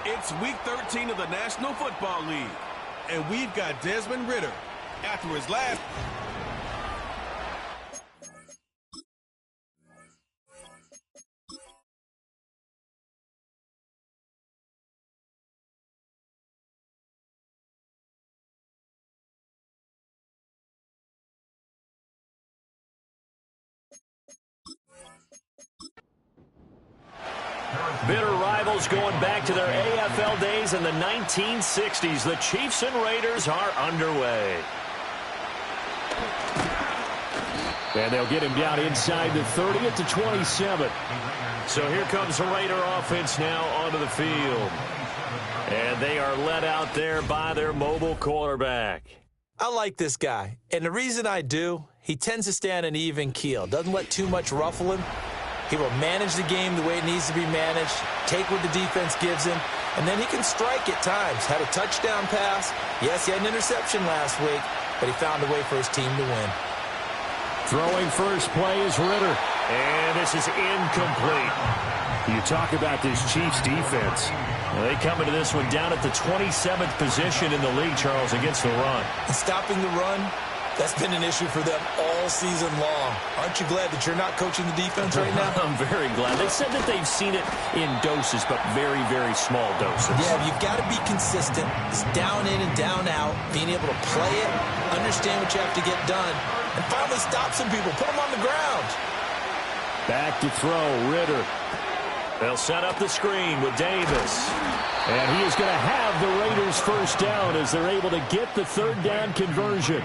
It's Week 13 of the National Football League, and we've got Desmond Ridder after his last... Bitter rivals going back to their AFL days in the 1960s. The Chiefs and Raiders are underway. And they'll get him down inside the 30 at the 27. So here comes the Raider offense now onto the field. And they are led out there by their mobile quarterback. I like this guy, and the reason I do, he tends to stay on an even keel. Doesn't let too much ruffle him. He will manage the game the way it needs to be managed, take what the defense gives him, and then he can strike at times. Had a touchdown pass. Yes, he had an interception last week, but he found a way for his team to win. Throwing first play is Ridder, and this is incomplete. You talk about this Chiefs defense. Well, they come into this one down at the 27th position in the league, Charles, against the run. And stopping the run, that's been an issue for them all season long. Aren't you glad that you're not coaching the defense right now? I'm very glad. They said that they've seen it in doses, but very, very small doses. Yeah, you've got to be consistent. It's down in and down out, being able to play it, understand what you have to get done, and finally stop some people, put them on the ground. Back to throw, Ridder. They'll set up the screen with Davis. And he is going to have the Raiders first down as they're able to get the third down conversion.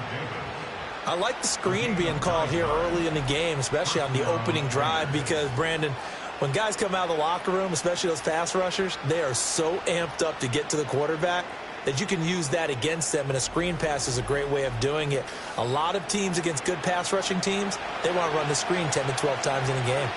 I like the screen being called here early in the game, especially on the opening drive, because, Brandon, when guys come out of the locker room, especially those pass rushers, they are so amped up to get to the quarterback that you can use that against them, and a screen pass is a great way of doing it. A lot of teams against good pass rushing teams, they want to run the screen 10 to 12 times in a game.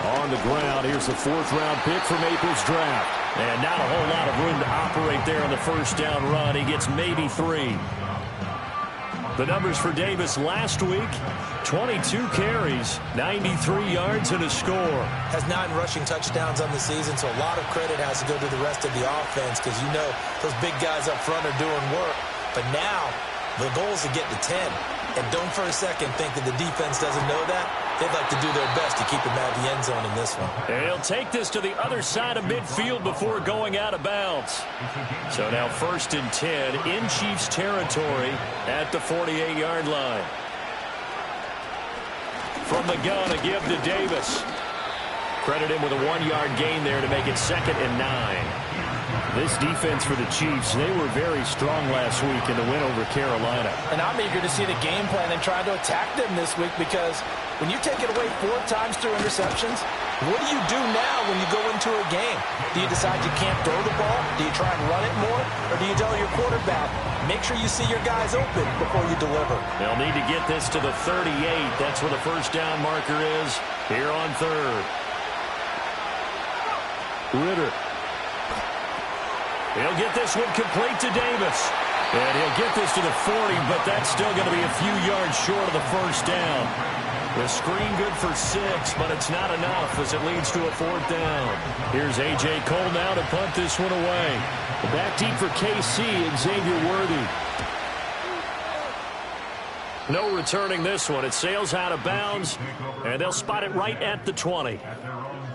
On the ground, here's the fourth-round pick from April's draft. And not a whole lot of room to operate there on the first down run. He gets maybe 3. The numbers for Davis last week, 22 carries, 93 yards, and a score. Has 9 rushing touchdowns on the season, so a lot of credit has to go to the rest of the offense because, you know, those big guys up front are doing work. But now the goal is to get to 10. And don't for a second think that the defense doesn't know that. They'd like to do their best to keep him out of the end zone in this one. And he'll take this to the other side of midfield before going out of bounds. So now 1st and 10 in Chiefs territory at the 48-yard line. From the gun, a give to Davis. Credit him with a 1-yard gain there to make it 2nd and 9. This defense for the Chiefs, they were very strong last week in the win over Carolina. And I'm eager to see the game plan and try to attack them this week because when you take it away 4 times through interceptions, what do you do now when you go into a game? Do you decide you can't throw the ball? Do you try and run it more? Or do you tell your quarterback, make sure you see your guys open before you deliver? They'll need to get this to the 38. That's where the first down marker is here on 3rd. Ridder. He'll get this one complete to Davis. And he'll get this to the 40, but that's still going to be a few yards short of the first down. The screen good for 6, but it's not enough as it leads to a 4th down. Here's A.J. Cole now to punt this one away. Back deep for KC and Xavier Worthy. No returning this one. It sails out of bounds, and they'll spot it right at the 20.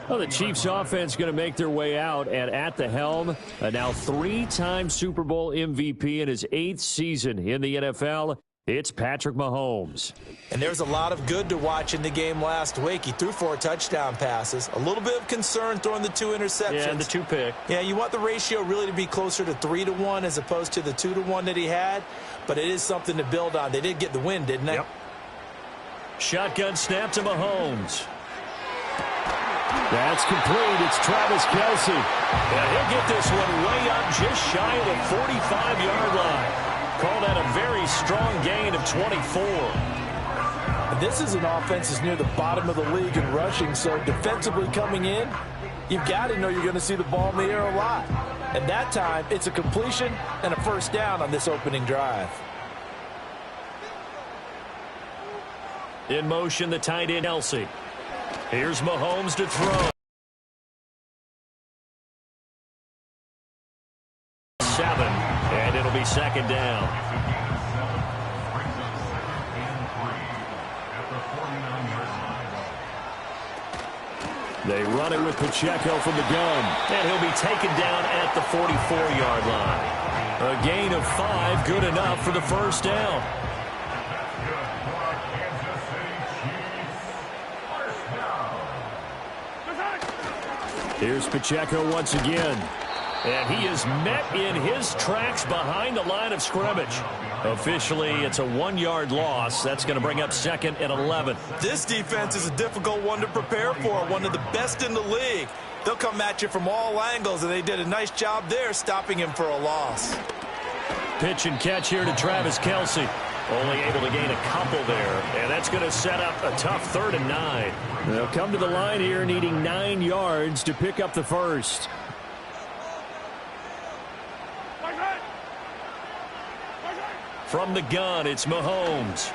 Well, the Chiefs offense going to make their way out, and at the helm, a now 3-time Super Bowl MVP in his 8th season in the NFL. It's Patrick Mahomes. And there's a lot of good to watch in the game last week. He threw 4 touchdown passes. A little bit of concern throwing the 2 interceptions. Yeah, and the 2 pick. Yeah, you want the ratio really to be closer to 3-1 as opposed to the 2-1 that he had. But it is something to build on. They did get the win, didn't they? Yep. Shotgun snap to Mahomes. That's complete. It's Travis Kelce. And he'll get this one way up just shy of the 45-yard line. Call that a very strong gain of 24. This is an offense that's near the bottom of the league in rushing, so defensively coming in, you've got to know you're going to see the ball in the air a lot. And that time, it's a completion and a first down on this opening drive. In motion, the tight end, Kelce. Here's Mahomes to throw. second down. They run it with Pacheco from the gun. And he'll be taken down at the 44-yard line. A gain of 5, good enough for the first down. Here's Pacheco once again. And he is met in his tracks behind the line of scrimmage. Officially, it's a 1-yard loss. That's going to bring up 2nd and 11. This defense is a difficult one to prepare for, one of the best in the league. They'll come at you from all angles, and they did a nice job there stopping him for a loss. Pitch and catch here to Travis Kelce. Only able to gain a couple there, and that's going to set up a tough 3rd and 9. They'll come to the line here needing 9 yards to pick up the first. From the gun, it's Mahomes.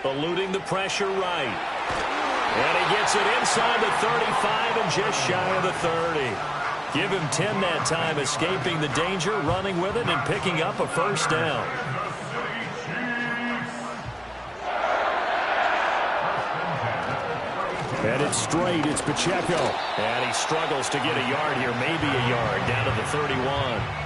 Eluding the pressure right. And he gets it inside the 35 and just shy of the 30. Give him 10 that time, escaping the danger, running with it, and picking up a first down. And it's straight, it's Pacheco. And he struggles to get a yard here, maybe a yard, down to the 31.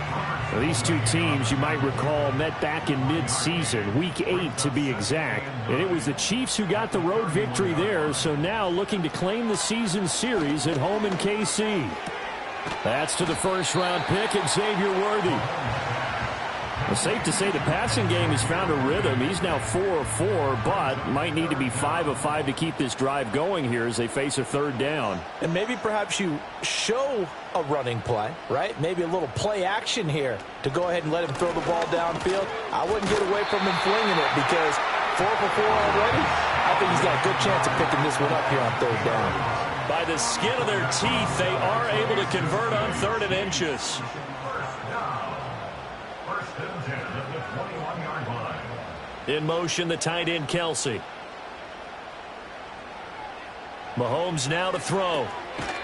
Well, these two teams, you might recall, met back in mid-season, week 8 to be exact. And it was the Chiefs who got the road victory there, so now looking to claim the season series at home in KC. That's to the first-round pick, Xavier Worthy. It's safe to say the passing game has found a rhythm. He's now 4 of 4, but might need to be 5 of 5 to keep this drive going here as they face a 3rd down. And maybe perhaps you show a running play, right? Maybe a little play action here to go ahead and let him throw the ball downfield. I wouldn't get away from him flinging it because 4 for 4 already. I think he's got a good chance of picking this one up here on 3rd down. By the skin of their teeth, they are able to convert on 3rd and inches. In motion, the tight end, Kelce. Mahomes now to throw.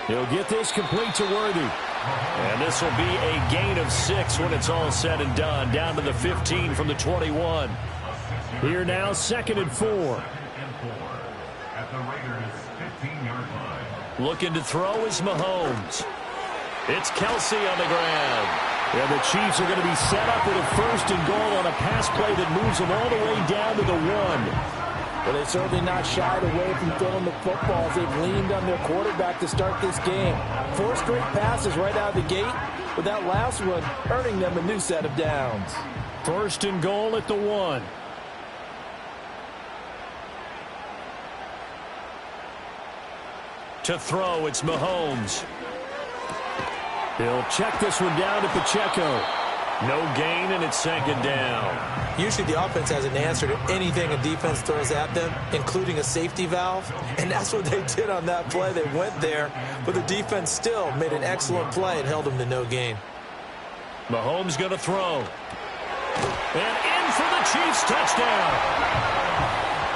He'll get this complete to Worthy. And this will be a gain of 6 when it's all said and done. Down to the 15 from the 21. Here now, 2nd and 4. Looking to throw is Mahomes. It's Kelce on the ground. And the Chiefs are going to be set up with a 1st and goal on a pass play that moves them all the way down to the 1. Well, they've certainly not shied away from throwing the football as they've leaned on their quarterback to start this game. 4 straight passes right out of the gate, with that last one earning them a new set of downs. 1st and goal at the 1. To throw, it's Mahomes. He'll check this one down to Pacheco. No gain, and it's 2nd down. Usually the offense has an answer to anything a defense throws at them, including a safety valve. And that's what they did on that play. They went there, but the defense still made an excellent play and held them to no gain. Mahomes going to throw. And in for the Chiefs touchdown.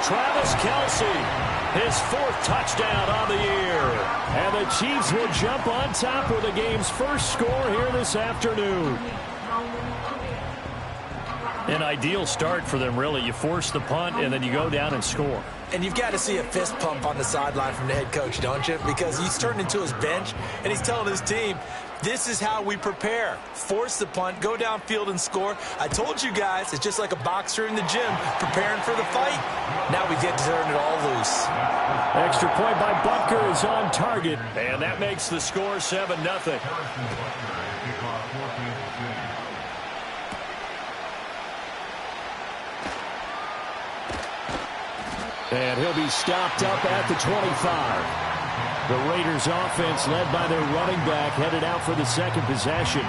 Travis Kelce. His 4th touchdown on the year. And the Chiefs will jump on top with the game's first score here this afternoon. An ideal start for them, really. You force the punt, and then you go down and score. And you've got to see a fist pump on the sideline from the head coach, don't you? Because he's turned into his bench, and he's telling his team, this is how we prepare. Force the punt, go downfield and score. I told you guys, it's just like a boxer in the gym preparing for the fight. Now we get to turn it all loose. Extra point by Butker is on target. And that makes the score 7-0. And he'll be stopped up at the 25. The Raiders offense led by their running back headed out for the 2nd possession.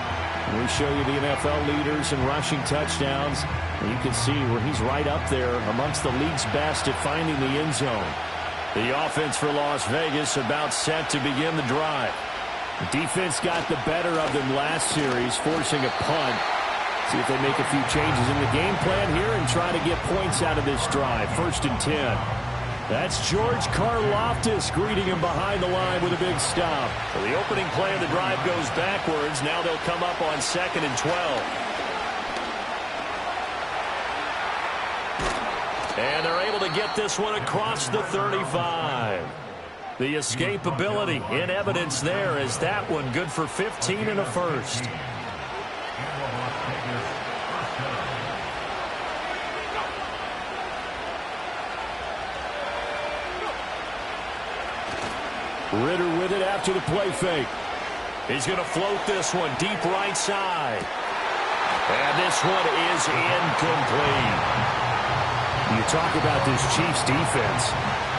We show you the NFL leaders in rushing touchdowns. And you can see where he's right up there amongst the league's best at finding the end zone. The offense for Las Vegas about set to begin the drive. The defense got the better of them last series, forcing a punt. See if they make a few changes in the game plan here and try to get points out of this drive. 1st and 10. That's George Karlaftis greeting him behind the line with a big stop. So the opening play of the drive goes backwards. Now they'll come up on 2nd and 12. And they're able to get this one across the 35. The escapability in evidence there as that one good for 15 and a first. Ridder with it after the play fake. He's going to float this one deep right side. And this one is incomplete. You talk about this Chiefs defense.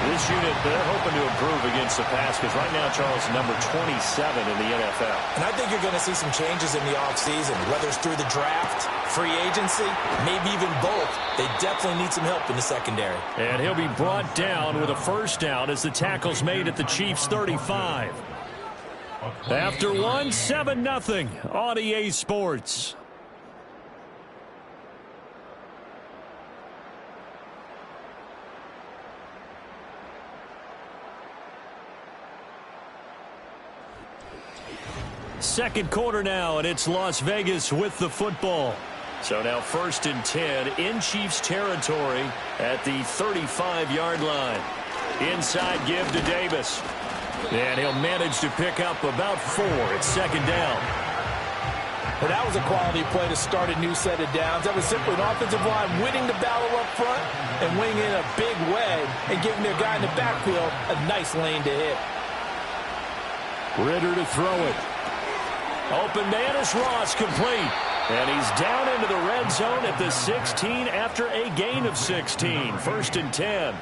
This unit, they're hoping to improve against the pass because right now, Charles, number 27 in the NFL. And I think you're going to see some changes in the offseason, whether it's through the draft, free agency, maybe even both. They definitely need some help in the secondary. And he'll be brought down with a first down as the tackle's made at the Chiefs' 35. After one, 7-0 on EA Sports. Second quarter now, and it's Las Vegas with the football. So now 1st and 10 in Chiefs territory at the 35-yard line. Inside give to Davis. And he'll manage to pick up about 4 at second down. Well, that was a quality play to start a new set of downs. That was simply an offensive line winning the battle up front and winning in a big way and giving their guy in the backfield a nice lane to hit. Ridder to throw it. Open to Ennis Ross, complete. And he's down into the red zone at the 16 after a gain of 16. 1st and 10.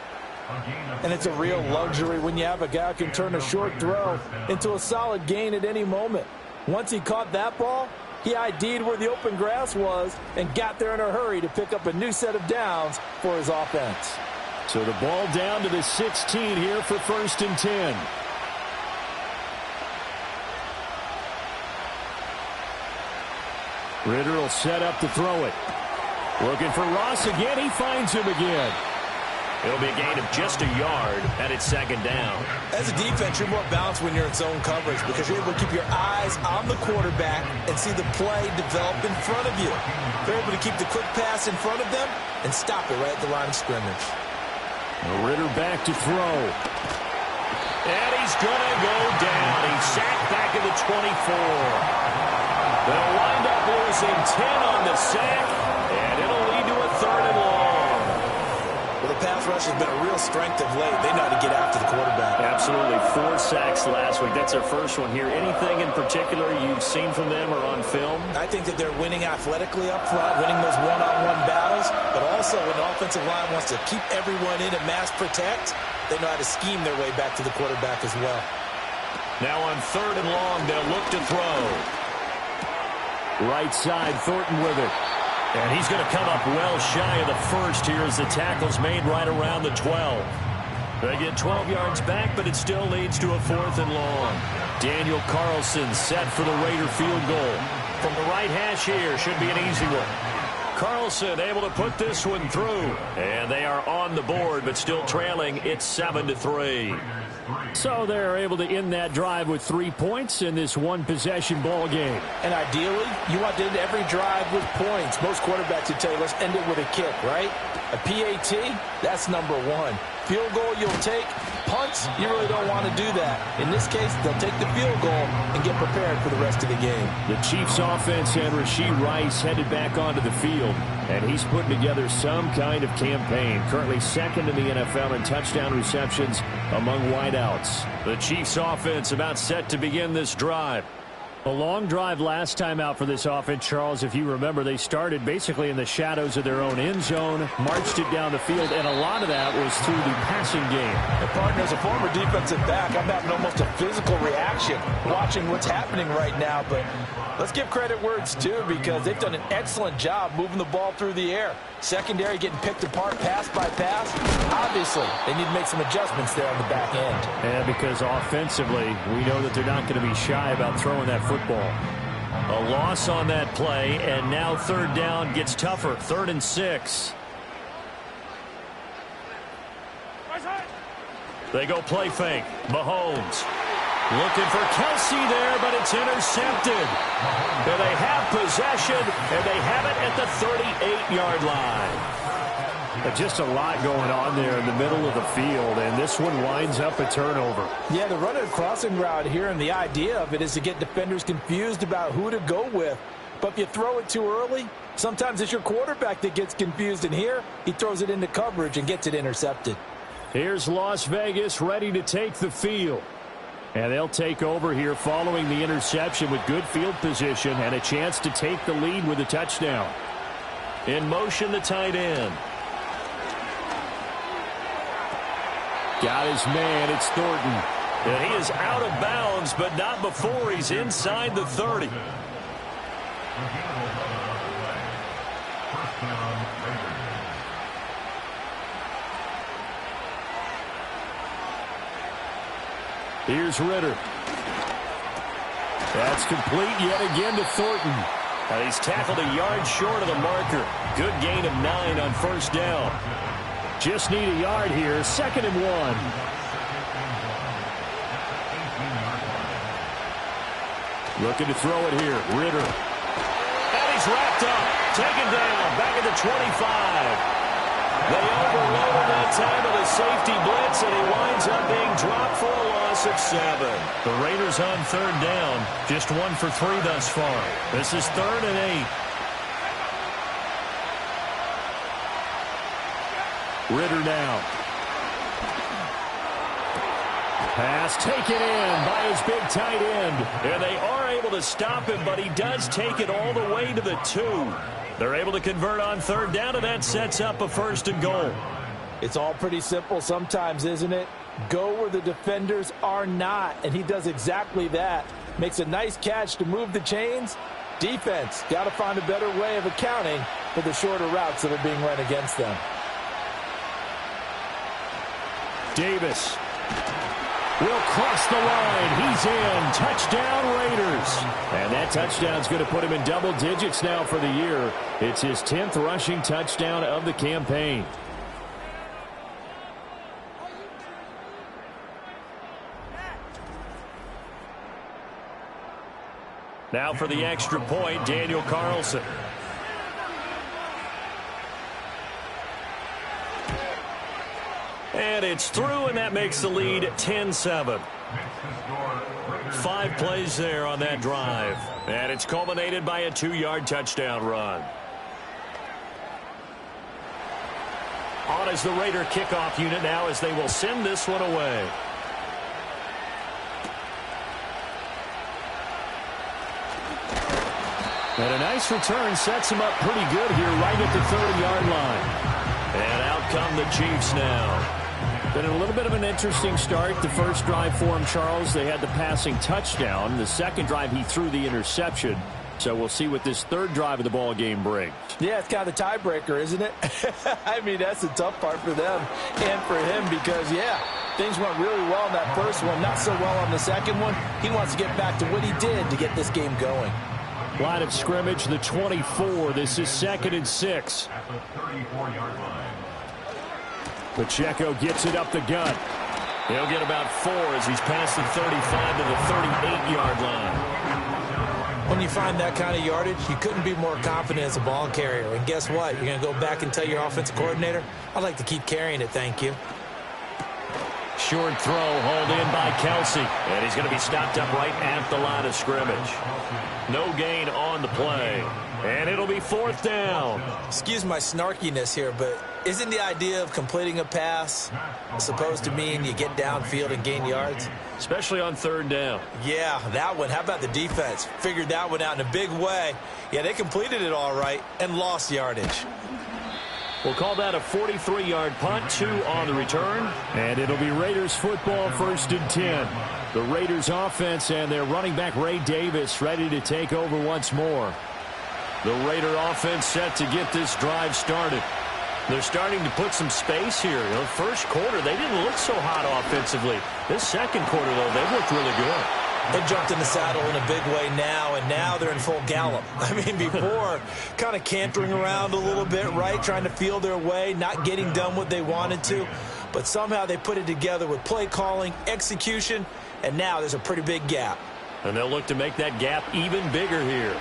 And it's a real luxury when you have a guy who can turn a short throw into a solid gain at any moment. Once he caught that ball, he ID'd where the open grass was and got there in a hurry to pick up a new set of downs for his offense. So the ball down to the 16 here for 1st and 10. Ridder will set up to throw it. Looking for Ross again. He finds him again. It'll be a gain of just a yard, and it's second down. As a defense, you're more balanced when you're in zone coverage because you're able to keep your eyes on the quarterback and see the play develop in front of you. They're able to keep the quick pass in front of them and stop it right at the line of scrimmage. Ridder back to throw. And he's going to go down. He's sacked back at the 24. They'll wind up losing 10 on the sack, and it'll lead to a 3rd and long. Well, the pass rush has been a real strength of late. They know how to get after the quarterback. Absolutely. 4 sacks last week. That's their first one here. Anything in particular you've seen from them or on film? I think that they're winning athletically up front, winning those one-on-one battles, but also when the offensive line wants to keep everyone in and mass protect, they know how to scheme their way back to the quarterback as well. Now on 3rd and long, they'll look to throw. Right side, Thornton with it. And he's going to come up well shy of the first here as the tackle's made right around the 12. They get 12 yards back, but it still leads to a 4th and long. Daniel Carlson set for the Raider field goal. From the right hash here, should be an easy one. Carlson able to put this one through. And they are on the board, but still trailing. It's 7-3. So they're able to end that drive with 3 points in this one-possession ball game. And ideally, you want to end every drive with points. Most quarterbacks would tell you, let's end it with a kick, right? A PAT, that's number 1. Field goal you'll take. Punts, you really don't want to do that. In this case, they'll take the field goal and get prepared for the rest of the game. The Chiefs offense and Rashee Rice headed back onto the field, and he's putting together some kind of campaign. Currently 2nd in the NFL in touchdown receptions among wideouts. The Chiefs offense about set to begin this drive. A long drive last time out for this offense, Charles. If you remember, they started basically in the shadows of their own end zone, marched it down the field, and a lot of that was through the passing game. And partner, as a former defensive back, I'm having almost a physical reaction watching what's happening right now. But let's give credit where it's due because they've done an excellent job moving the ball through the air. Secondary getting picked apart pass by pass. Obviously, they need to make some adjustments there on the back end. And because offensively, we know that they're not going to be shy about throwing that football. A loss on that play, and now 3rd down gets tougher. 3rd and 6. They go play fake. Mahomes looking for Kelsey there, but it's intercepted. And they have possession, and they have it at the 38-yard line. Just a lot going on there in the middle of the field, and this one winds up a turnover. Yeah, they're running a crossing route here, and the idea of it is to get defenders confused about who to go with. But if you throw it too early, sometimes it's your quarterback that gets confused, and here he throws it into coverage and gets it intercepted. Here's Las Vegas ready to take the field. And they'll take over here following the interception with good field position and a chance to take the lead with a touchdown. In motion, the tight end. Got his man. It's Thornton. And he is out of bounds, but not before he's inside the 30. Here's Ritter. That's complete yet again to Thornton. And he's tackled a yard short of the marker. Good gain of 9 on first down. Just need a yard here. 2nd and 1. Looking to throw it here. Ritter. And he's wrapped up. Taken down. Back at the 25. They overloaded that time of the safety blitz, and he winds up being dropped for a loss of 7. The Raiders on 3rd down. Just 1 for 3 thus far. This is 3rd and 8. Ritter now. Pass taken in by his big tight end. And they are able to stop him, but he does take it all the way to the 2. They're able to convert on 3rd down, and that sets up a 1st and goal. It's all pretty simple sometimes, isn't it? Go where the defenders are not, and he does exactly that. Makes a nice catch to move the chains. Defense, got to find a better way of accounting for the shorter routes that are being run against them. Davis will cross the line. He's in. Touchdown, Raiders. And that touchdown's going to put him in double digits now for the year. It's his 10th rushing touchdown of the campaign. Now for the extra point, Daniel Carlson. And it's through, and that makes the lead 10-7. 5 plays there on that drive. And it's culminated by a 2-yard touchdown run. On is the Raider kickoff unit now as they will send this one away. And a nice return sets him up pretty good here right at the 30-yard line. And out come the Chiefs now. Been a little bit of an interesting start. The first drive for him, Charles, they had the passing touchdown. The second drive, he threw the interception. So we'll see what this third drive of the ball game brings. Yeah, it's kind of the tiebreaker, isn't it? I mean, that's the tough part for them and for him because, yeah, things went really well in that first one, not so well on the second one. He wants to get back to what he did to get this game going. Line of scrimmage, the 24. This is 2nd and 6. At the 34-yard line. Pacheco gets it up the gut. He'll get about 4 as he's past the 35 to the 38-yard line. When you find that kind of yardage, you couldn't be more confident as a ball carrier. And guess what? You're going to go back and tell your offensive coordinator, I'd like to keep carrying it, thank you. Short throw hauled in by Kelsey. And he's going to be stopped up right at the line of scrimmage. No gain on the play. And it'll be 4th down. Excuse my snarkiness here, but isn't the idea of completing a pass supposed to mean you get downfield and gain yards? Especially on 3rd down. Yeah, that one. How about the defense? Figured that one out in a big way. Yeah, they completed it all right and lost yardage. We'll call that a 43-yard punt, 2 on the return. And it'll be Raiders football, 1st and 10. The Raiders offense and their running back Ray Davis ready to take over once more. The Raider offense set to get this drive started. They're starting to put some space here. You know, first quarter, they didn't look so hot offensively. This second quarter, though, they've looked really good. They jumped in the saddle in a big way now, and now they're in full gallop. I mean, before, kind of cantering around a little bit, right, trying to feel their way, not getting done what they wanted to. But somehow they put it together with play calling, execution, and now there's a pretty big gap. And they'll look to make that gap even bigger here.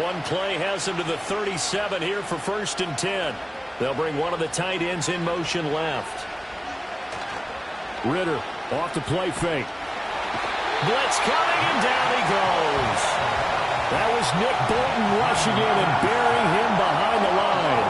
One play has them to the 37 here for 1st and 10. They'll bring one of the tight ends in motion left. Ridder off the play fake. Blitz coming, and down he goes. That was Nick Bolton rushing in and burying him behind the line.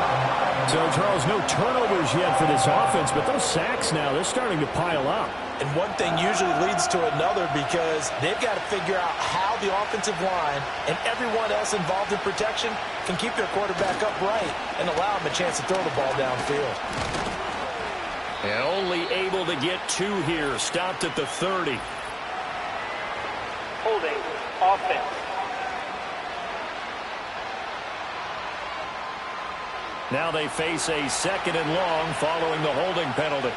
So, Charles, no turnovers yet for this offense, but those sacks now, they're starting to pile up. And one thing usually leads to another because they've got to figure out how the offensive line and everyone else involved in protection can keep their quarterback upright and allow him a chance to throw the ball downfield. And only able to get 2 here. Stopped at the 30. Holding offense. Now they face a 2nd and long following the holding penalty.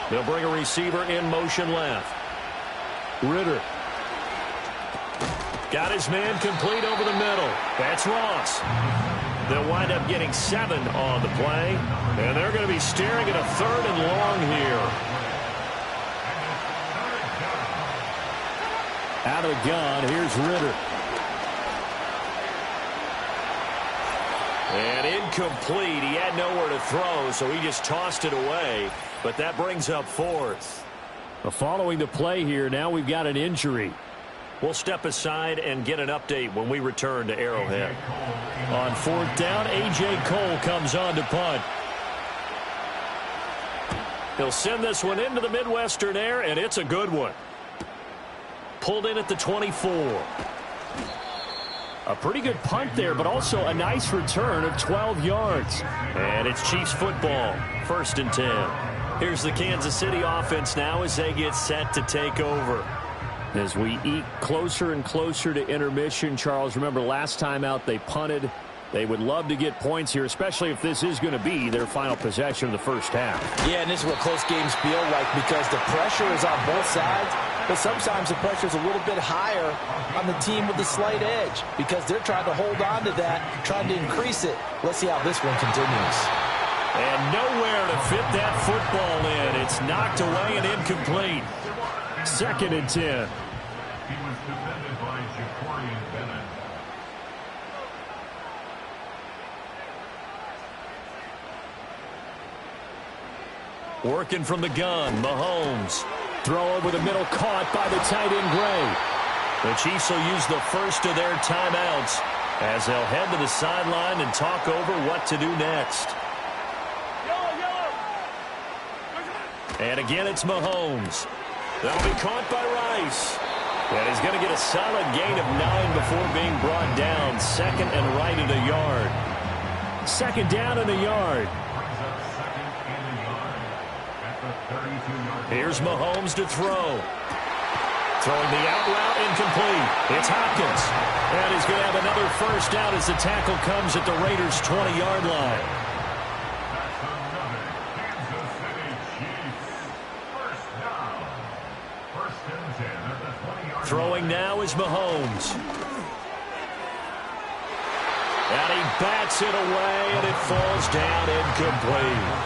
They'll bring a receiver in motion left. Ridder. Got his man complete over the middle. That's Ross. They'll wind up getting 7 on the play. And they're going to be staring at a 3rd and long here. Out of the gun, here's Ridder. And incomplete. He had nowhere to throw, so he just tossed it away. But that brings up 4th. Following the play here, now we've got an injury. We'll step aside and get an update when we return to Arrowhead. On 4th down, A.J. Cole comes on to punt. He'll send this one into the Midwestern air, and it's a good one. Pulled in at the 24. A pretty good punt there, but also a nice return of 12 yards. And it's Chiefs football, 1st and 10. Here's the Kansas City offense now as they get set to take over. As we eke closer and closer to intermission, Charles, remember last time out they punted. They would love to get points here, especially if this is going to be their final possession of the first half. Yeah, and this is what close games feel like because the pressure is on both sides, but sometimes the pressure is a little bit higher on the team with the slight edge because they're trying to hold on to that, trying to increase it. Let's see how this one continues. And nowhere to fit that football in. It's knocked away and incomplete. 2nd and 10. He was defended by Jacorian Bennett. Working from the gun, Mahomes. Throw over the middle, caught by the tight end Gray. The Chiefs will use the first of their timeouts as they'll head to the sideline and talk over what to do next. And again, it's Mahomes. That'll be caught by Rice. And he's going to get a solid gain of 9 before being brought down. 2nd and right at a yard. 2nd down and a yard. Here's Mahomes to throw. Throwing the out route, incomplete. It's Hopkins. And he's going to have another 1st down as the tackle comes at the Raiders' 20-yard line. Throwing now is Mahomes. And he bats it away, and it falls down incomplete.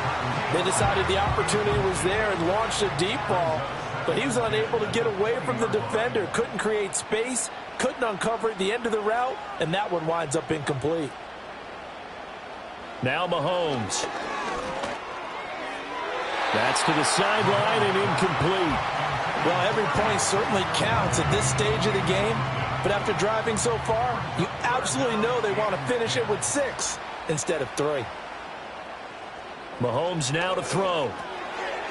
They decided the opportunity was there and launched a deep ball, but he was unable to get away from the defender. Couldn't create space, couldn't uncover at the end of the route, and that one winds up incomplete. Now Mahomes. That's to the sideline and incomplete. Well, every point certainly counts at this stage of the game, but after driving so far, you absolutely know they want to finish it with 6 instead of 3. Mahomes now to throw.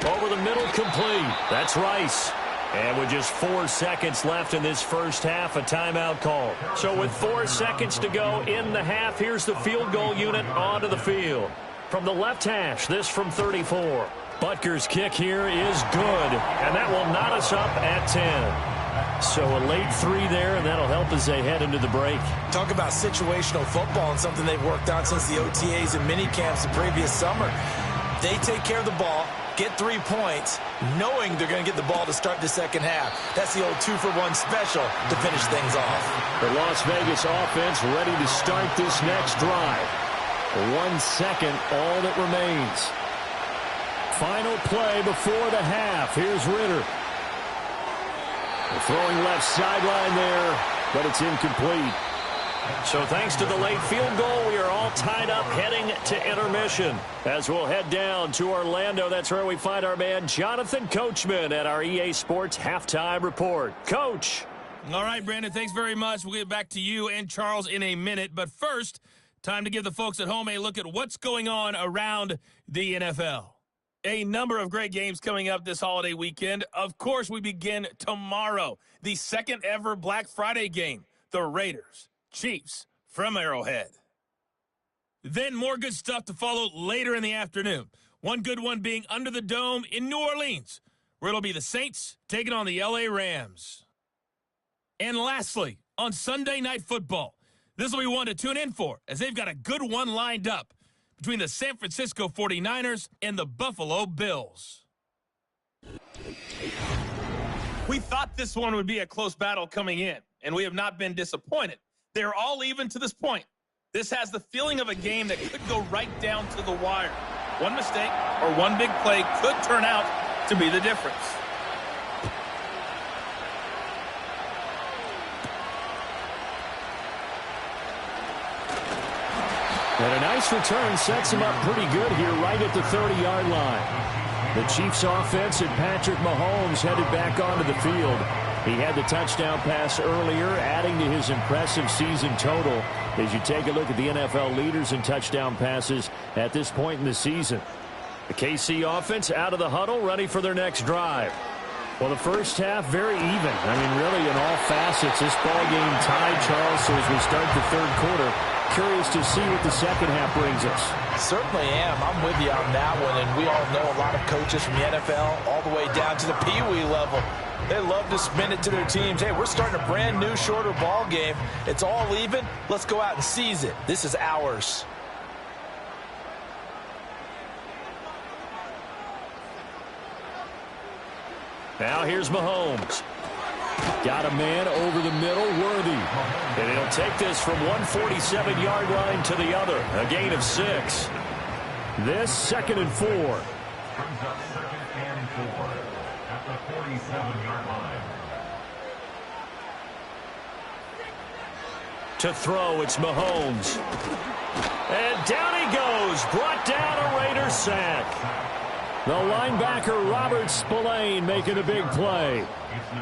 Over the middle, complete. That's Rice. And with just 4 seconds left in this first half, a timeout call. So with 4 seconds to go in the half, here's the field goal unit onto the field. From the left hash, this from 34. Butker's kick here is good, and that will knot us up at 10. So a late 3 there, and that'll help as they head into the break. Talk about situational football and something they've worked on since the OTAs and mini camps the previous summer. They take care of the ball, get 3 points, knowing they're going to get the ball to start the second half. That's the old 2-for-1 special to finish things off. The Las Vegas offense ready to start this next drive. 1 second, all that remains. Final play before the half. Here's Ridder. Throwing left sideline there, but it's incomplete. So thanks to the late field goal, we are all tied up heading to intermission. As we'll head down to Orlando, that's where we find our man Jonathan Coachman at our EA Sports Halftime Report. Coach. All right, Brandon, thanks very much. We'll get back to you and Charles in a minute. But first, time to give the folks at home a look at what's going on around the NFL. A number of great games coming up this holiday weekend. Of course, we begin tomorrow. The second ever Black Friday game. The Raiders, Chiefs from Arrowhead. Then more good stuff to follow later in the afternoon. One good one being under the dome in New Orleans, where it'll be the Saints taking on the LA Rams. And lastly, on Sunday Night Football, this will be one to tune in for, as they've got a good one lined up between the San Francisco 49ers and the Buffalo Bills. We thought this one would be a close battle coming in, and we have not been disappointed. They're all even to this point. This has the feeling of a game that could go right down to the wire. One mistake or one big play could turn out to be the difference. And a nice return sets him up pretty good here right at the 30-yard line. The Chiefs offense and Patrick Mahomes headed back onto the field. He had the touchdown pass earlier, adding to his impressive season total as you take a look at the NFL leaders in touchdown passes at this point in the season. The KC offense out of the huddle, ready for their next drive. Well, the first half, very even. I mean, really, in all facets, this ball game tied, Charles. So as we start the third quarter, curious to see what the second half brings us. Certainly am. I'm with you on that one. And we all know a lot of coaches from the NFL all the way down to the Pee-wee level. They love to spin it to their teams. Hey, we're starting a brand new, shorter ball game. It's all even. Let's go out and seize it. This is ours. Now here's Mahomes. Got a man over the middle, Worthy. And he'll take this from 147-yard line to the other. A gain of 6. This 2nd and 4. Brings up 2nd and 4 at the 47-yard line. To throw, it's Mahomes. And down he goes. Brought down a Raiders sack. The linebacker, Robert Spillane, making a big play.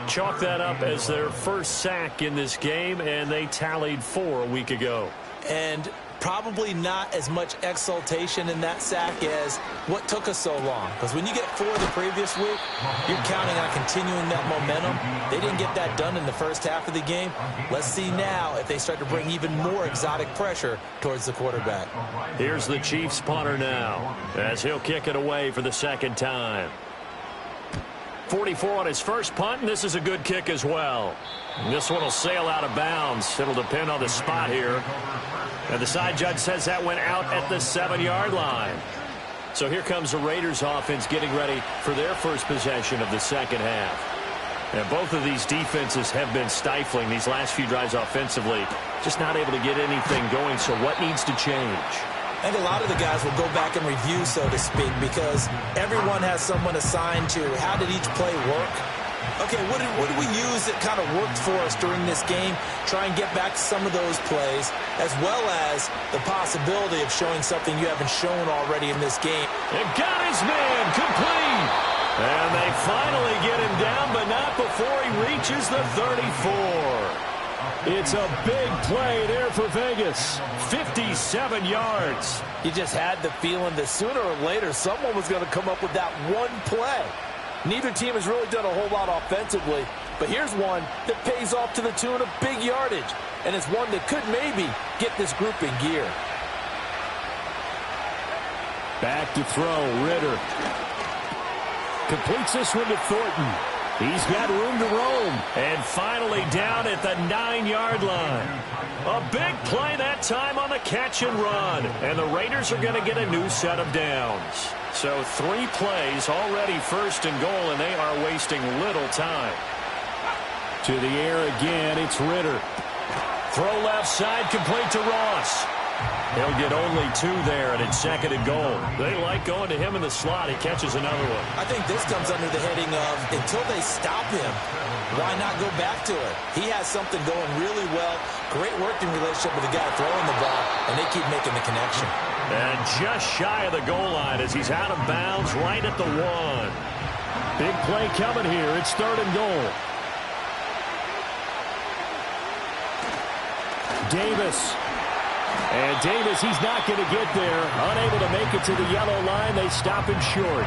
Chalk that up as their first sack in this game, and they tallied 4 a week ago. And probably not as much exultation in that sack as what took us so long. Because when you get 4 the previous week, you're counting on continuing that momentum. They didn't get that done in the first half of the game. Let's see now if they start to bring even more exotic pressure towards the quarterback. Here's the Chiefs punter now, as he'll kick it away for the second time. 44 on his first punt, and this is a good kick as well. And this one will sail out of bounds. It'll depend on the spot here. And the side judge says that went out at the 7-yard line. So here comes the Raiders offense getting ready for their first possession of the second half. And both of these defenses have been stifling these last few drives offensively. Just not able to get anything going, so what needs to change? I think a lot of the guys will go back and review, so to speak, because everyone has someone assigned to how did each play work. Okay, what did we use that kind of worked for us during this game? Try and get back to some of those plays, as well as the possibility of showing something you haven't shown already in this game. And got his man complete. And they finally get him down, but not before he reaches the 34. It's a big play there for Vegas. 57 yards. You just had the feeling that sooner or later someone was going to come up with that one play. Neither team has really done a whole lot offensively, but here's one that pays off to the tune of big yardage, and it's one that could maybe get this group in gear. Back to throw, Ritter. Completes this one to Thornton. He's got room to roam. And finally down at the 9-yard line. A big play that time on the catch and run. And the Raiders are going to get a new set of downs. So 3 plays already first and goal, and they are wasting little time. To the air again, it's Ritter. Throw left side, complete to Ross. He'll get only 2 there, and it's 2nd and goal. They like going to him in the slot. He catches another one. I think this comes under the heading of until they stop him, why not go back to it? He has something going really well. Great working relationship with the guy throwing the ball, and they keep making the connection. And just shy of the goal line as he's out of bounds right at the 1. Big play coming here. It's 3rd and goal. Davis. And Davis, he's not going to get there. Unable to make it to the yellow line. They stop him short.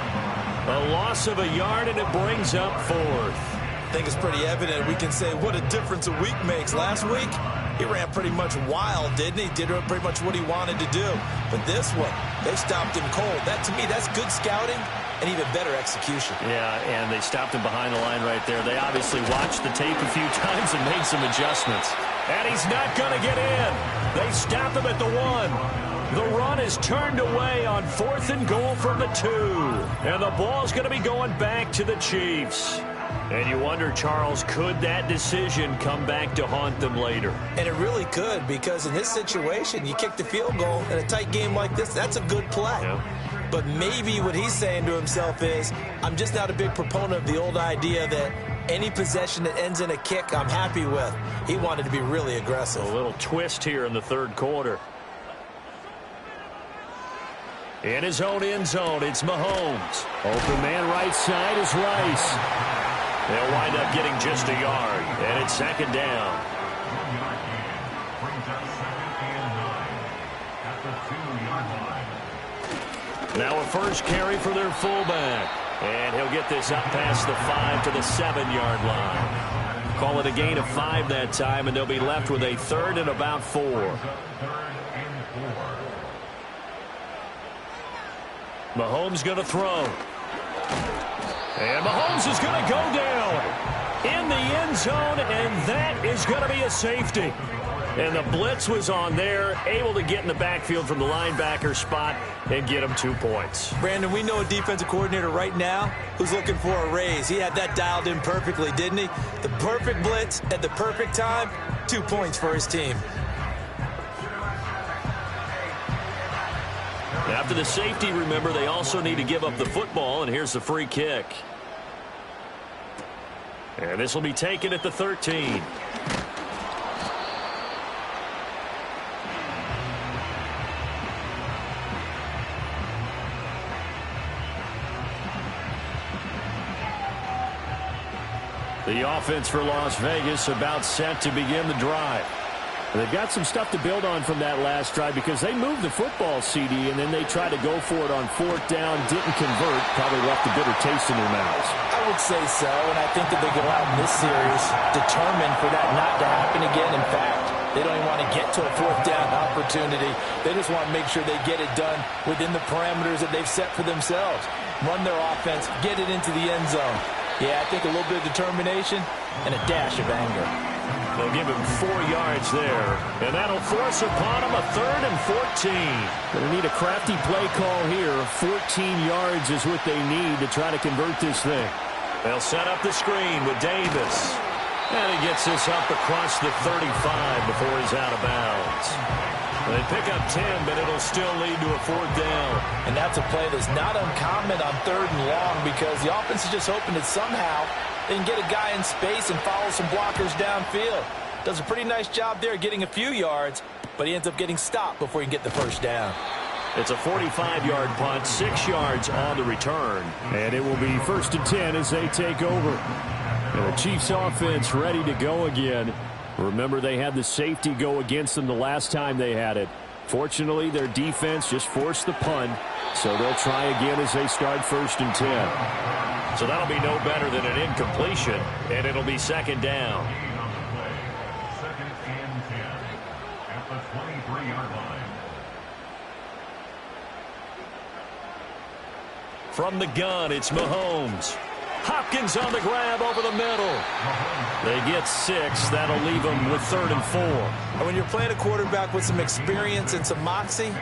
A loss of a yard, and it brings up 4th. I think it's pretty evident. We can say what a difference a week makes. Last week, he ran pretty much wild, didn't he? Did pretty much what he wanted to do. But this one, they stopped him cold. That, to me, that's good scouting and even better execution. Yeah, and they stopped him behind the line right there. They obviously watched the tape a few times and made some adjustments. And he's not going to get in. They stop him at the 1. The run is turned away on 4th and goal from the 2. And the ball's going to be going back to the Chiefs. And you wonder, Charles, could that decision come back to haunt them later? And it really could, because in this situation, you kick the field goal in a tight game like this, that's a good play. Yeah. But maybe what he's saying to himself is, I'm just not a big proponent of the old idea that any possession that ends in a kick I'm happy with. He wanted to be really aggressive. A little twist here in the 3rd quarter. In his own end zone, it's Mahomes. Open man right side is Rice. They'll wind up getting just a yard, and it's 2nd down. Brings up 2nd and 9 at the 2-yard line. Now a first carry for their fullback. And he'll get this up past the 5 to the 7-yard line. Call it a gain of 5 that time, and they'll be left with a 3rd and about 4. 3rd and 4. Mahomes going to throw. And Mahomes is going to go down in the end zone, and that is going to be a safety. And the blitz was on there, able to get in the backfield from the linebacker spot and get him 2 points. Brandon, we know a defensive coordinator right now who's looking for a raise. He had that dialed in perfectly, didn't he? The perfect blitz at the perfect time, 2 points for his team. After the safety, remember, they also need to give up the football, and here's the free kick. And this will be taken at the 13. The offense for Las Vegas about set to begin the drive. They've got some stuff to build on from that last drive because they moved the football, CD, and then they tried to go for it on 4th down, didn't convert, probably left a bitter taste in their mouths. I would say so, and I think that they go out in this series determined for that not to happen again. In fact, they don't even want to get to a 4th down opportunity. They just want to make sure they get it done within the parameters that they've set for themselves. Run their offense, get it into the end zone. Yeah, I think a little bit of determination and a dash of anger. They'll give him 4 yards there, and that'll force upon him a 3rd and 14. Going to need a crafty play call here. 14 yards is what they need to try to convert this thing. They'll set up the screen with Davis. And he gets this up across the 35 before he's out of bounds. They pick up 10, but it'll still lead to a 4th down. And that's a play that's not uncommon on 3rd and long because the offense is just hoping that somehow they can get a guy in space and follow some blockers downfield. Does a pretty nice job there getting a few yards, but he ends up getting stopped before he can get the first down. It's a 45-yard punt, 6 yards on the return. And it will be 1st and 10 as they take over. And the Chiefs offense ready to go again. Remember, they had the safety go against them the last time they had it. Fortunately, their defense just forced the punt, so they'll try again as they start 1st and 10. So that'll be no better than an incompletion, and it'll be 2nd down. 2nd and 10 at the 23-yard line. From the gun, it's Mahomes. Hop Hopkins on the grab over the middle. They get 6. That'll leave them with 3rd and 4. And when you're playing a quarterback with some experience and some moxie,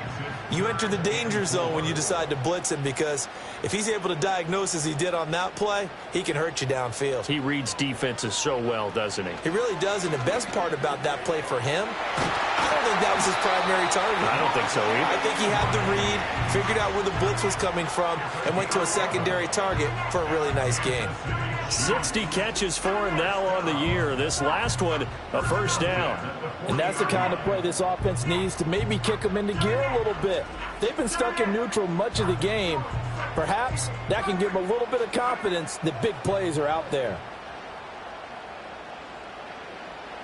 you enter the danger zone when you decide to blitz him, because if he's able to diagnose as he did on that play, he can hurt you downfield. He reads defenses so well, doesn't he? He really does, and the best part about that play for him, I don't think that was his primary target. I don't think so either. I think he had the read, figured out where the blitz was coming from, and went to a secondary target for a really nice game. 60 catches for him now on the year. This last one, a first down. And that's the kind of play this offense needs to maybe kick them into gear a little bit. They've been stuck in neutral much of the game. Perhaps that can give them a little bit of confidence that big plays are out there.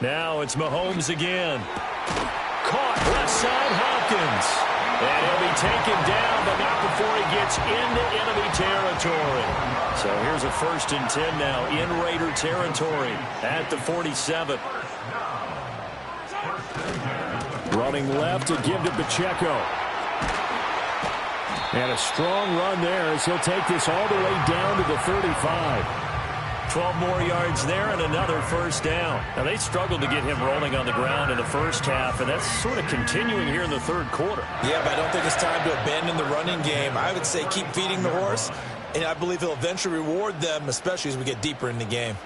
Now it's Mahomes again. Caught left side, Hopkins. And he'll be taken down, but not before he gets into enemy territory. So here's a 1st and 10 now in Raider territory at the 47. Running left to give to Pacheco. And a strong run there as he'll take this all the way down to the 35. 12 more yards there and another first down. Now, they struggled to get him rolling on the ground in the first half, and that's sort of continuing here in the third quarter. Yeah, but I don't think it's time to abandon the running game. I would say keep feeding the horse, and I believe he'll eventually reward them, especially as we get deeper in the game.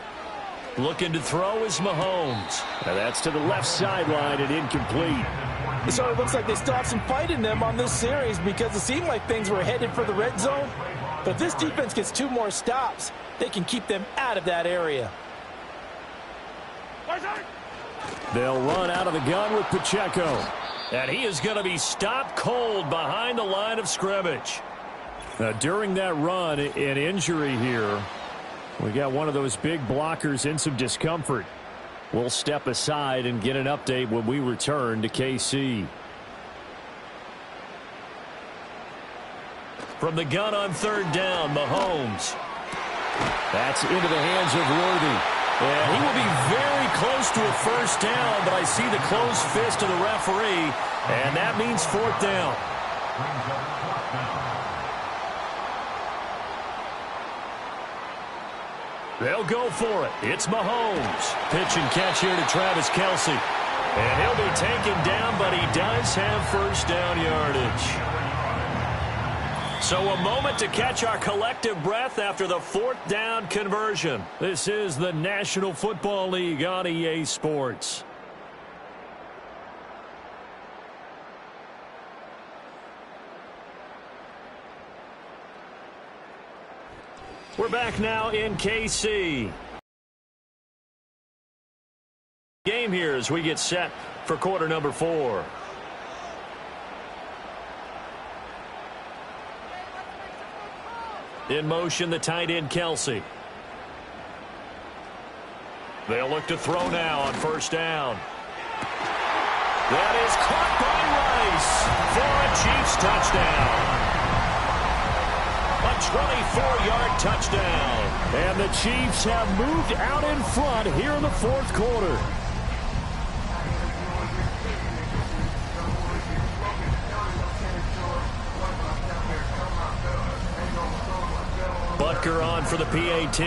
Looking to throw is Mahomes. Now that's to the left sideline and incomplete. It sort of looks like they still have some fight in them on this series, because it seemed like things were headed for the red zone. But if this defense gets 2 more stops, they can keep them out of that area. They'll run out of the gun with Pacheco. And he is going to be stopped cold behind the line of scrimmage. Now, during that run, an injury here. We got one of those big blockers in some discomfort. We'll step aside and get an update when we return to KC. From the gun on 3rd down, Mahomes. That's into the hands of Worthy. And he will be very close to a first down, but I see the closed fist of the referee, and that means 4th down. They'll go for it. It's Mahomes. Pitch and catch here to Travis Kelce. And he'll be taken down, but he does have first down yardage. So a moment to catch our collective breath after the 4th down conversion. This is the National Football League on EA Sports. We're back now in KC. Game here as we get set for quarter number 4. In motion, the tight end, Kelce. They'll look to throw now on first down. That is caught by Rice for a Chiefs touchdown. A 24-yard touchdown. And the Chiefs have moved out in front here in the 4th quarter. Butker on for the PAT.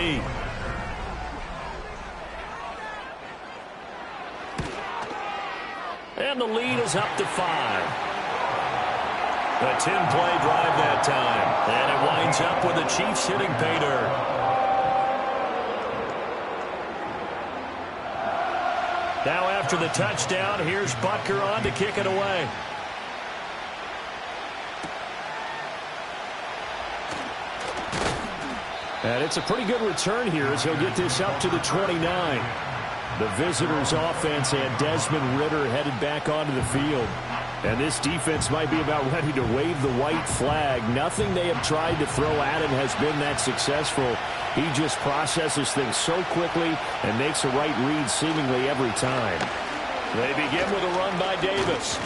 And the lead is up to 5. A 10-play drive that time. And it winds up with the Chiefs hitting pay dirt. Now after the touchdown, here's Butker on to kick it away. And it's a pretty good return here as he'll get this up to the 29. The visitors' offense had Desmond Ridder headed back onto the field. And this defense might be about ready to wave the white flag. Nothing they have tried to throw at him has been that successful. He just processes things so quickly and makes a right read seemingly every time. They begin with a run by Davis.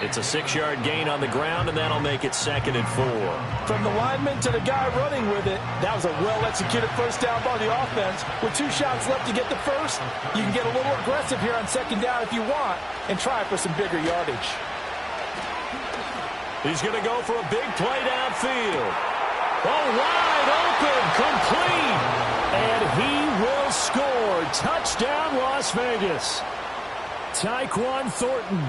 It's a 6-yard gain on the ground, and that'll make it 2nd and 4. From the lineman to the guy running with it, that was a well-executed first down by the offense. With 2 shots left to get the first, you can get a little aggressive here on 2nd down if you want and try for some bigger yardage. He's going to go for a big play downfield. Oh, wide open, complete. touchdown, Las Vegas. Tyquan Thornton.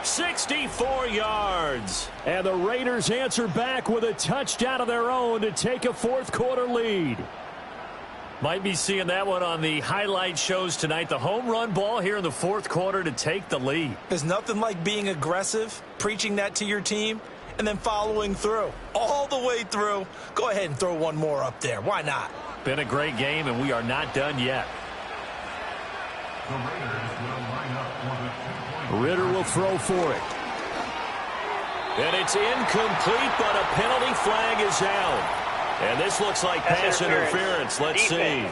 64 yards. And the Raiders answer back with a touchdown of their own to take a fourth-quarter lead. Might be seeing that one on the highlight shows tonight. The home run ball here in the fourth quarter to take the lead. There's nothing like being aggressive, preaching that to your team, and then following through. All the way through. Go ahead and throw one more up there. Why not? Been a great game, and we are not done yet. The Raiders will line up for the 2-point. Ridder will throw for it. And it's incomplete, but a penalty flag is out. And this looks like pass interference. Let's see.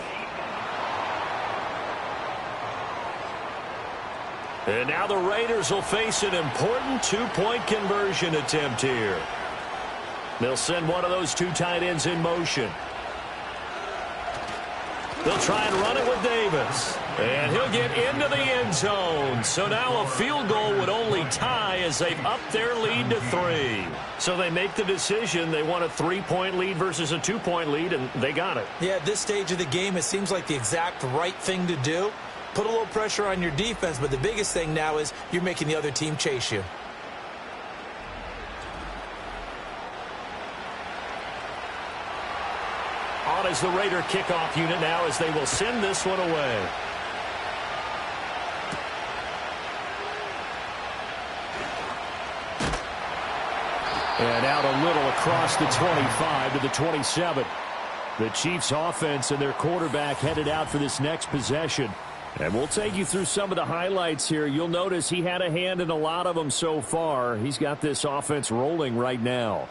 And now the Raiders will face an important two-point conversion attempt here. They'll send one of those two tight ends in motion. They'll try and run it with Davis. And he'll get into the end zone. So now a field goal would only tie as they've upped their lead to 3. So they make the decision. They want a 3-point lead versus a 2-point lead, and they got it. Yeah, at this stage of the game, it seems like the exact right thing to do. Put a little pressure on your defense, but the biggest thing now is you're making the other team chase you. On is the Raider kickoff unit now as they will send this one away. And out a little across the 25 to the 27. The Chiefs offense and their quarterback headed out for this next possession. And we'll take you through some of the highlights here. You'll notice he had a hand in a lot of them so far. He's got this offense rolling right now.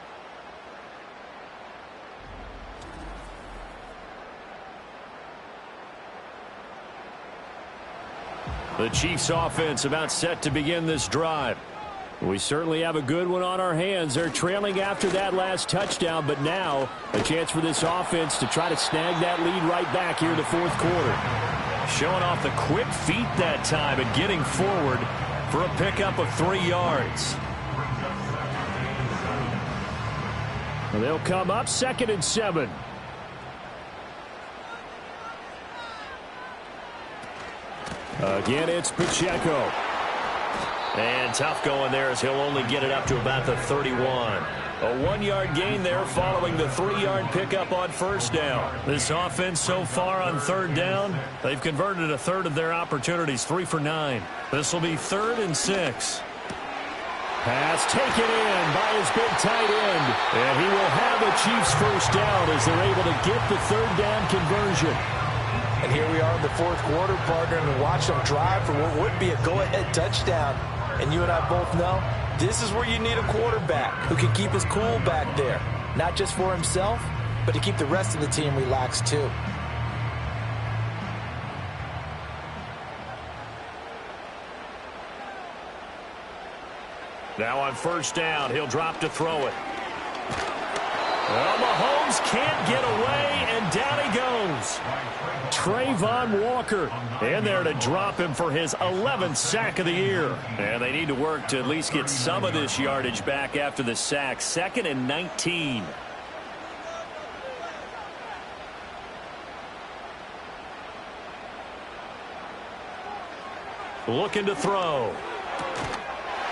The Chiefs offense about set to begin this drive. We certainly have a good one on our hands. They're trailing after that last touchdown, but now a chance for this offense to try to snag that lead right back here in the fourth quarter. Showing off the quick feet that time and getting forward for a pickup of 3 yards. And they'll come up 2nd and 7. Again, it's Pacheco. And tough going there as he'll only get it up to about the 31. A 1-yard gain there following the 3-yard pickup on first down. This offense so far on third down, they've converted a third of their opportunities, 3 for 9. This will be 3rd and 6. Pass taken in by his big tight end. And he will have the Chiefs first down as they're able to get the third down conversion. And here we are in the fourth quarter, partner, and watch them drive for what would be a go-ahead touchdown. And you and I both know this is where you need a quarterback who can keep his cool back there. Not just for himself, but to keep the rest of the team relaxed too. Now on first down, he'll drop to throw it. Well, Mahomes can't get away, and down he goes. Trayvon Walker in there to drop him for his 11th sack of the year. And they need to work to at least get some of this yardage back after the sack. 2nd and 19. Looking to throw.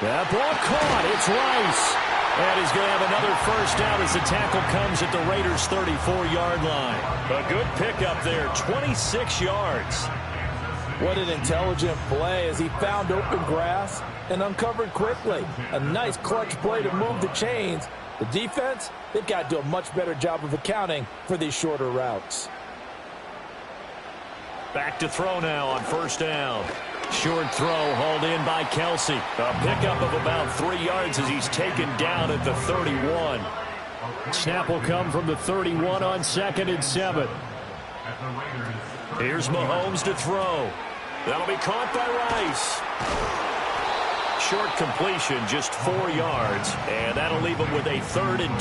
That ball caught. It's Rice. And he's going to have another first down as the tackle comes at the Raiders' 34-yard line. A good pickup there, 26 yards. What an intelligent play as he found open grass and uncovered quickly. A nice clutch play to move the chains. The defense, they've got to do a much better job of accounting for these shorter routes. Back to throw now on first down. Short throw hauled in by Kelsey. A pickup of about 3 yards as he's taken down at the 31. Snap will come from the 31 on 2nd and 7. Here's Mahomes to throw. That'll be caught by Rice. Short completion, just 4 yards, and that'll leave him with a 3rd and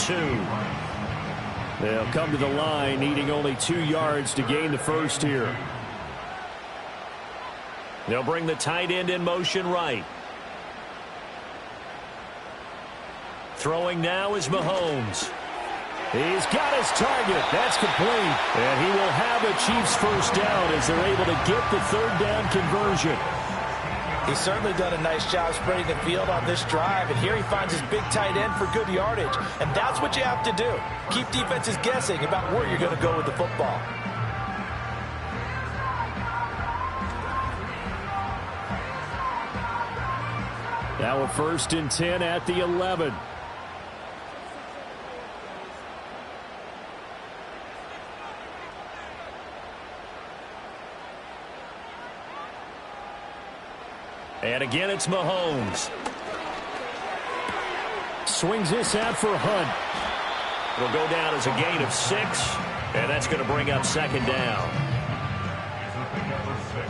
2. They'll come to the line, needing only 2 yards to gain the first here. They'll bring the tight end in motion right. Throwing now is Mahomes. He's got his target. That's complete. And he will have it Chiefs first down as they're able to get the third down conversion. He's certainly done a nice job spreading the field on this drive, and here he finds his big tight end for good yardage. And that's what you have to do. Keep defenses guessing about where you're going to go with the football. Now a 1st and 10 at the 11. And again, it's Mahomes. Swings this out for Hunt. It'll go down as a gain of 6, and that's going to bring up 2nd down. It's a pickup of 6.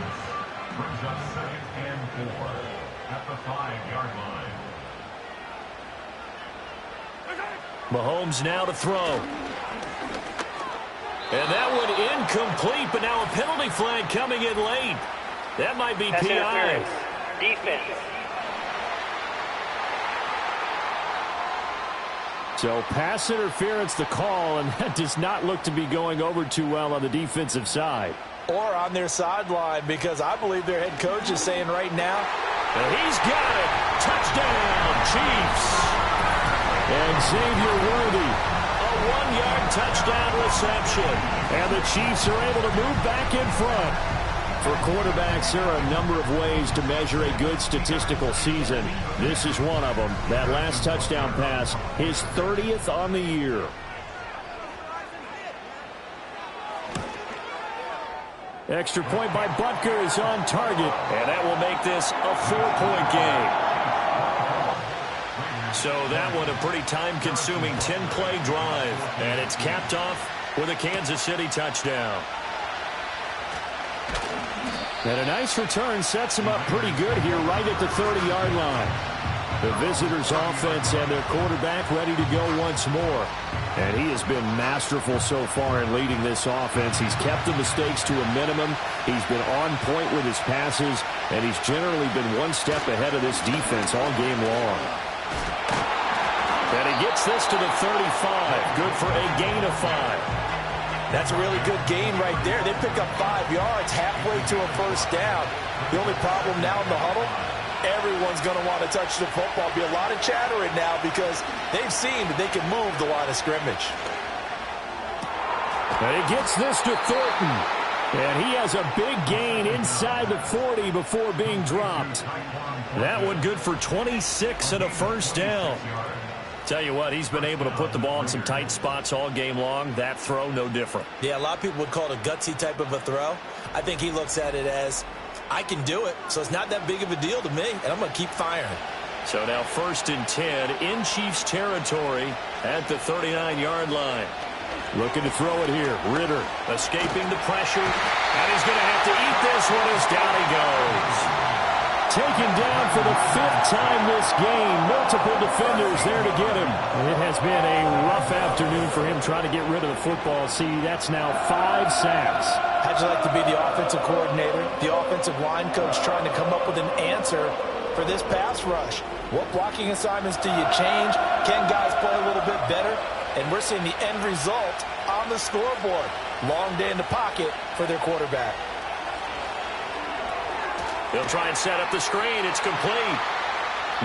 Brings up 2nd and 4 at the 5-yard line. Mahomes now to throw. And that one incomplete, but now a penalty flag coming in late. That might be PI. Defense. So pass interference the call, and that does not look to be going over too well on the defensive side. Or on their sideline, because I believe their head coach is saying right now, and he's got it. Touchdown, Chiefs. And Xavier Worthy. A 1-yard touchdown reception. And the Chiefs are able to move back in front. For quarterbacks, there are a number of ways to measure a good statistical season. This is one of them. That last touchdown pass, his 30th on the year. Extra point by Butker is on target. And that will make this a 4-point game. So that one a pretty time-consuming 10-play drive. And it's capped off with a Kansas City touchdown. And a nice return sets him up pretty good here right at the 30-yard line. The visitors' offense and their quarterback ready to go once more. And he has been masterful so far in leading this offense. He's kept the mistakes to a minimum. He's been on point with his passes, and he's generally been one step ahead of this defense all game long. And he gets this to the 35. Good for a gain of 5. that's a really good gain right there. They pick up 5 yards halfway to a first down. The only problem now in the huddle, everyone's going to want to touch the football. Be a lot of chattering now because they've seen that they can move the line of scrimmage. And he gets this to Thornton. And he has a big gain inside the 40 before being dropped. That one good for 26 and a first down. Tell you what, he's been able to put the ball in some tight spots all game long. That throw, no different. Yeah, a lot of people would call it a gutsy type of a throw. I think he looks at it as, I can do it, so it's not that big of a deal to me, and I'm going to keep firing. So now 1st and 10 in Chiefs territory at the 39-yard line. Looking to throw it here. Ridder escaping the pressure, and he's going to have to eat this one as down he goes. Taken down for the 5th time this game. Multiple defenders there to get him. It has been a rough afternoon for him trying to get rid of the football. See, that's now 5 sacks. How'd you like to be the offensive coordinator, the offensive line coach trying to come up with an answer for this pass rush? What blocking assignments do you change? Can guys play a little bit better? And we're seeing the end result on the scoreboard. Long day in the pocket for their quarterback. They'll try and set up the screen. It's complete.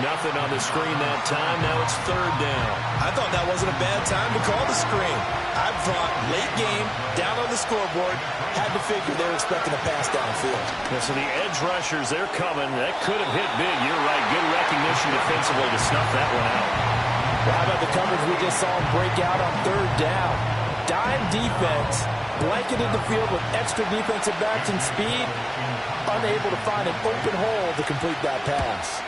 Nothing on the screen that time. Now it's 3rd down. I thought that wasn't a bad time to call the screen. I thought late game, down on the scoreboard, had to figure they were expecting a pass downfield. Yeah, so the edge rushers, they're coming. That could have hit big. You're right. Good recognition defensively to snuff that one out. Well, how about the coverage we just saw him break out on 3rd down? Dime defense, blanketed the field with extra defensive backs and speed, unable to find an open hole to complete that pass.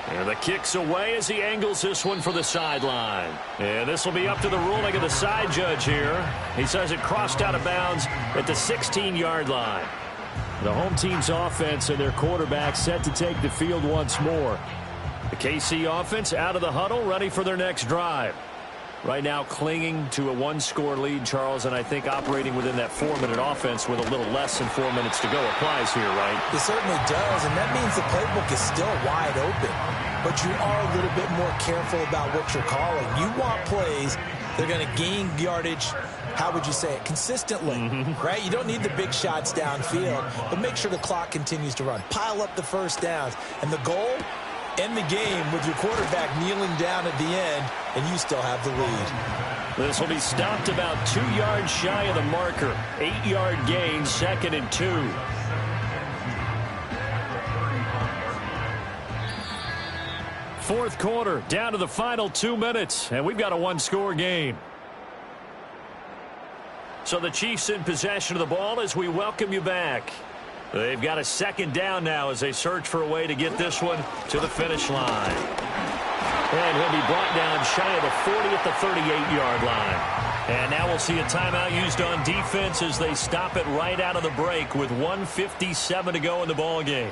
And the kick's away as he angles this one for the sideline. And this will be up to the ruling of the side judge here. He says it crossed out of bounds at the 16-yard line. The home team's offense and their quarterback set to take the field once more. The KC offense out of the huddle, ready for their next drive. Right now clinging to a 1-score lead, Charles, and I think operating within that 4-minute offense with a little less than 4 minutes to go applies here, right? It certainly does, and that means the playbook is still wide open. But you are a little bit more careful about what you're calling. You want plays that are going to gain yardage how would you say it, consistently, right? You don't need the big shots downfield, but make sure the clock continues to run. Pile up the first downs. And the goal, end the game with your quarterback kneeling down at the end, and you still have the lead. This will be stopped about 2 yards shy of the marker. 8-yard gain, 2nd and 2. Fourth quarter, down to the final 2 minutes, and we've got a one-score game. So the Chiefs in possession of the ball as we welcome you back. They've got a 2nd down now as they search for a way to get this one to the finish line. And he'll be brought down shy of the 40 at the 38-yard line. And now we'll see a timeout used on defense as they stop it right out of the break with 1:57 to go in the ball game.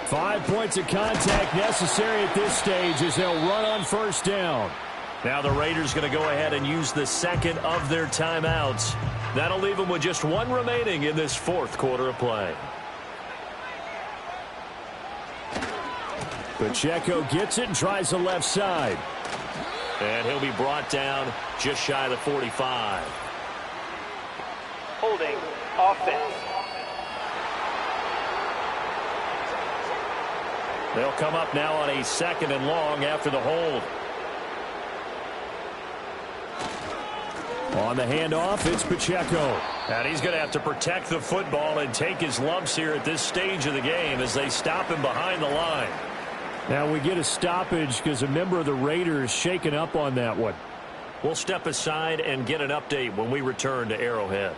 5 points of contact necessary at this stage as they'll run on first down. Now the Raiders going to go ahead and use the 2nd of their timeouts. That'll leave them with just 1 remaining in this 4th quarter of play. Pacheco gets it and tries the left side. And he'll be brought down just shy of the 45. Holding offense. They'll come up now on a 2nd and long after the hold. On the handoff, it's Pacheco. And he's going to have to protect the football and take his lumps here at this stage of the game as they stop him behind the line. Now we get a stoppage because a member of the Raiders shaken up on that one. We'll step aside and get an update when we return to Arrowhead.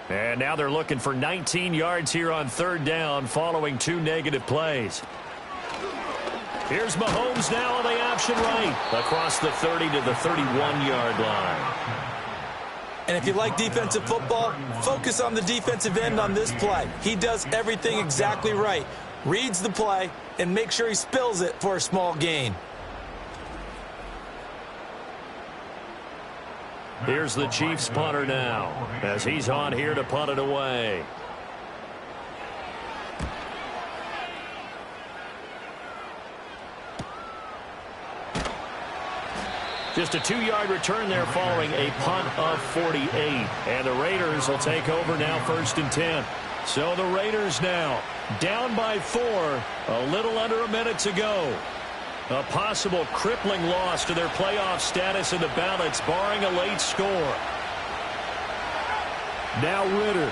And now they're looking for 19 yards here on 3rd down following 2 negative plays. Here's Mahomes now on the option right. Across the 30 to the 31-yard line. And if you like defensive football, focus on the defensive end on this play. He does everything exactly right. Reads the play and make sure he spills it for a small gain. Here's the Chiefs punter now as he's on here to punt it away. Just a 2-yard return there following a punt of 48. And the Raiders will take over now 1st and 10. So the Raiders now down by 4, a little under a minute to go. A possible crippling loss to their playoff status in the balance, barring a late score. Now Ritter.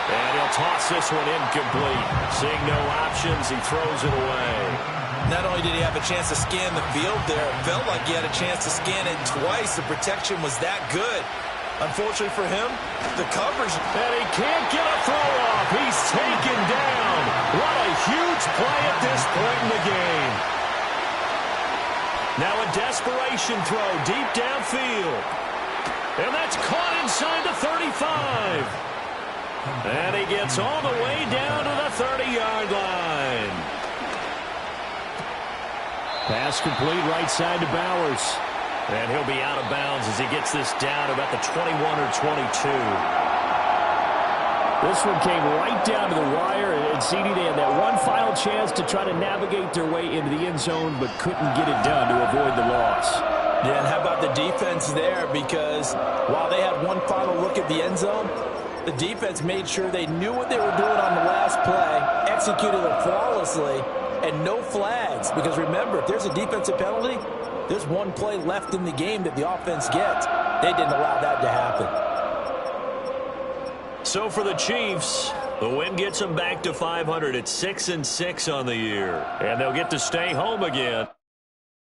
And he'll toss this one incomplete. Seeing no options, he throws it away. Not only did he have a chance to scan the field there, it felt like he had a chance to scan it twice. The protection was that good. Unfortunately for him, the coverage. And he can't get a throw off. He's taken down. What a huge play at this point in the game. Now a desperation throw deep downfield. And that's caught inside the 35. And he gets all the way down to the 30-yard line. Pass complete right side to Bowers. And he'll be out of bounds as he gets this down about the 21 or 22. This one came right down to the wire, and CD, they had that one final chance to try to navigate their way into the end zone, but couldn't get it done to avoid the loss. Yeah, and how about the defense there? Because while they had one final look at the end zone, the defense made sure they knew what they were doing on the last play, executed it flawlessly, and no flags. Because remember, if there's a defensive penalty, there's one play left in the game that the offense gets. They didn't allow that to happen. So for the Chiefs, the win gets them back to 500 at 6-6 on the year. And they'll get to stay home again.